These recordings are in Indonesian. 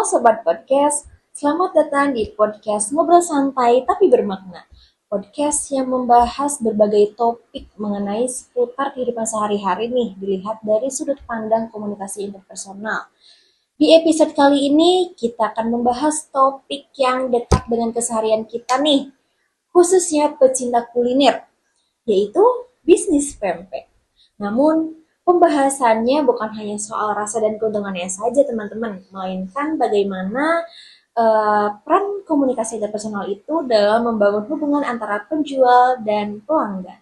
Sobat Podcast, selamat datang di podcast Ngobrol Santai Tapi Bermakna. Podcast yang membahas berbagai topik mengenai seputar kehidupan sehari-hari nih, dilihat dari sudut pandang komunikasi interpersonal. Di episode kali ini, kita akan membahas topik yang dekat dengan keseharian kita nih, khususnya pecinta kuliner, yaitu bisnis pempek. Namun, pembahasannya bukan hanya soal rasa dan keuntungannya saja, teman-teman, melainkan bagaimana peran komunikasi interpersonal itu dalam membangun hubungan antara penjual dan pelanggan.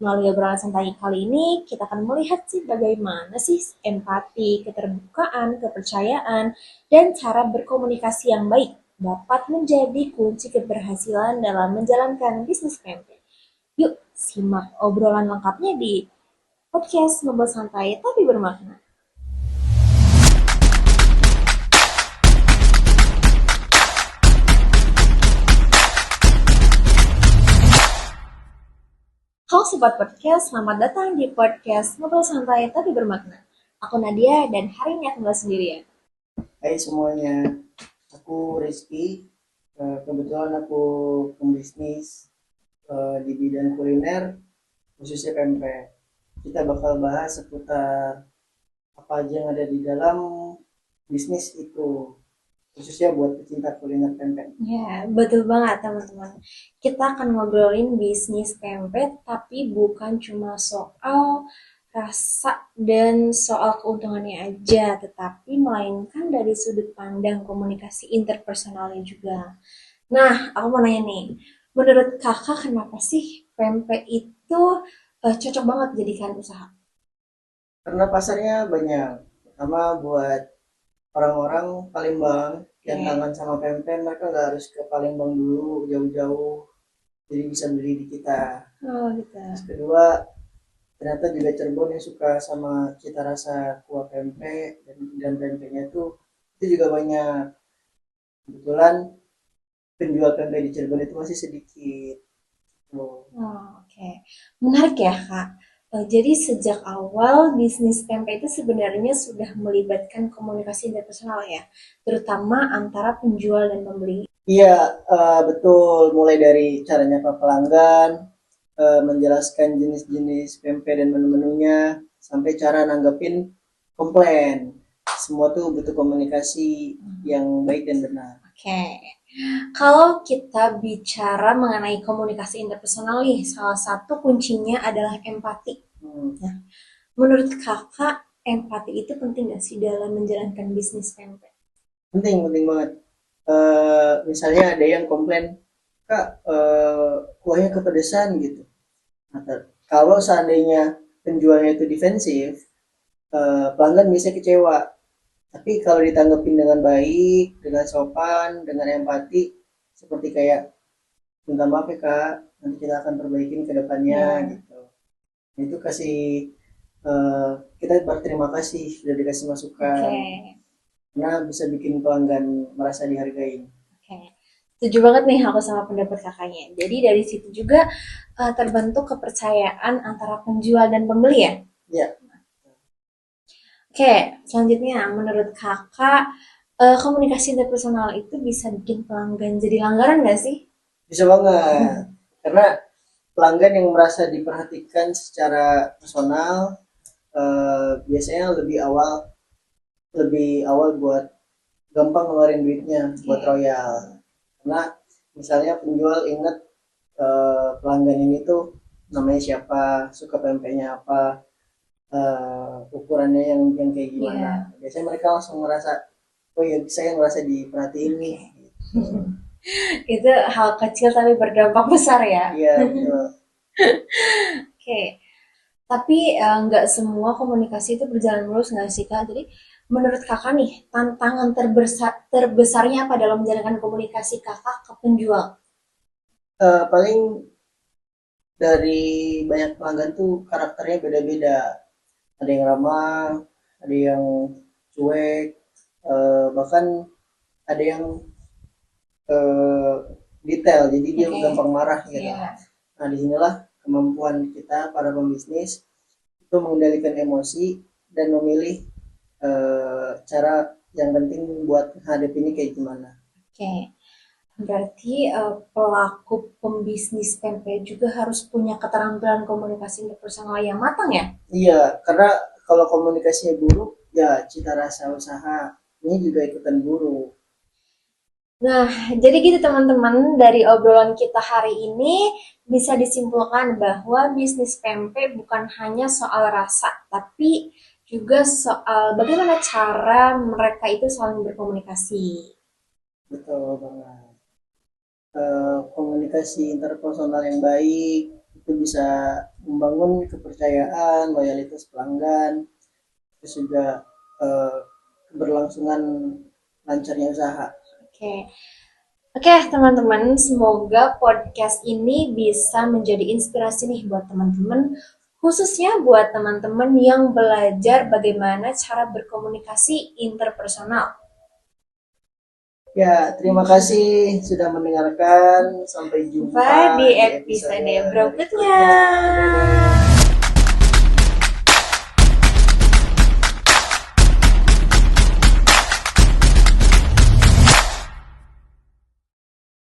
Melalui obrolan santai kali ini, kita akan melihat sih bagaimana sih empati, keterbukaan, kepercayaan, dan cara berkomunikasi yang baik dapat menjadi kunci keberhasilan dalam menjalankan bisnis pempek. Yuk, simak obrolan lengkapnya di podcast Ngobrol Santai Tapi Bermakna. Halo Sobat Podcast, selamat datang di podcast Ngobrol Santai Tapi Bermakna. Aku Nadia dan hari ini aku nggak sendirian. Hai semuanya, aku Rizky. Kebetulan aku pembisnis di bidang kuliner, khususnya pempek. Kita bakal bahas seputar apa aja yang ada di dalam bisnis itu, khususnya buat pecinta kuliner pempek. Ya, betul banget teman-teman. Kita akan ngobrolin bisnis pempek, tapi bukan cuma soal rasa dan soal keuntungannya aja, tetapi melainkan dari sudut pandang komunikasi interpersonalnya juga. Nah, aku mau nanya nih, menurut kakak kenapa sih pempek itu cocok banget dijadikan usaha? Karena pasarnya banyak, pertama buat orang-orang Palembang yang Oke. kangen sama pempek, mereka nggak harus ke Palembang dulu jauh-jauh, jadi bisa beli di kita. Oh gitu. Terus kedua, ternyata juga Cirebon yang suka sama cita rasa kuah pempek dan pempeknya itu juga banyak. Kebetulan penjual pempek di Cirebon itu masih sedikit tuh. Oh, oke. Menarik ya, Kak. Jadi sejak awal bisnis tempe itu sebenarnya sudah melibatkan komunikasi interpersonal ya, terutama antara penjual dan pembeli. Iya, betul, mulai dari caranya ke pelanggan, menjelaskan jenis-jenis pempek dan menu-menunya, sampai cara nanggepin komplain. Semua tuh butuh komunikasi yang baik dan benar. Oke. Kalau kita bicara mengenai komunikasi interpersonal nih, salah satu kuncinya adalah empati. Hmm. Nah, menurut kakak, empati itu penting nggak sih dalam menjalankan bisnis tempe? Penting banget. Misalnya ada yang komplain, Kak, kuahnya kepedesan gitu. Nah, kalau seandainya penjualnya itu defensif, pelanggan bisa kecewa. Tapi kalau ditanggapin dengan baik, dengan sopan, dengan empati, seperti kayak minta maaf ya kak, nanti kita akan perbaikin ke depannya Ya, gitu. Itu kasih eh, kita berterima kasih sudah dikasih masukan, oke. karena bisa bikin pelanggan merasa dihargai. Oke, setuju banget nih aku sama pendapat kakaknya. Jadi dari situ juga terbentuk kepercayaan antara penjual dan pembeli ya. Ya, Oke, selanjutnya menurut kakak komunikasi interpersonal itu bisa bikin pelanggan jadi langgaran nggak sih? bisa banget. Karena pelanggan yang merasa diperhatikan secara personal biasanya lebih awal buat gampang ngeluarin duitnya buat Oke. royal. Karena misalnya penjual inget pelanggan ini tuh namanya siapa, suka pempeknya apa, ukurannya yang kayak gimana. Iya. Biasanya mereka langsung ngerasa, oh ya saya ngerasa diperhatiin nih. Oke. Gitu. Itu hal kecil tapi berdampak besar ya. Iya betul. Oke. Tapi nggak semua komunikasi itu berjalan mulus nggak sih Kak? Jadi menurut Kakak nih, tantangan terbesarnya apa dalam menjalankan komunikasi Kakak ke penjual? Paling dari banyak pelanggan tuh karakternya beda-beda. Ada yang ramah, ada yang cuek, bahkan ada yang eh, detail, jadi dia Oke. gampang marah gitu. Iya. Nah, disinilah kemampuan kita para pembisnis itu mengendalikan emosi dan memilih cara Yang penting buat hadap ini kayak gimana. Oke, berarti pelaku pembisnis tempe juga harus punya keterampilan komunikasi interpersonal yang matang ya? Iya, karena kalau komunikasinya buruk, ya cita rasa usaha ini juga ikutan buruk. Nah, jadi gitu teman-teman, dari obrolan kita hari ini bisa disimpulkan bahwa bisnis pempek bukan hanya soal rasa, tapi juga soal bagaimana cara mereka itu saling berkomunikasi. Betul banget. Komunikasi interpersonal yang baik itu bisa membangun kepercayaan, loyalitas pelanggan, terus juga eh, keberlangsungan lancarnya usaha. Oke, oke teman-teman, semoga podcast ini bisa menjadi inspirasi nih buat teman-teman, khususnya buat teman-teman yang belajar bagaimana cara berkomunikasi interpersonal. Ya, terima kasih sudah mendengarkan. Sampai jumpa Sampai di di episode episode berikutnya. berikutnya. Dadah.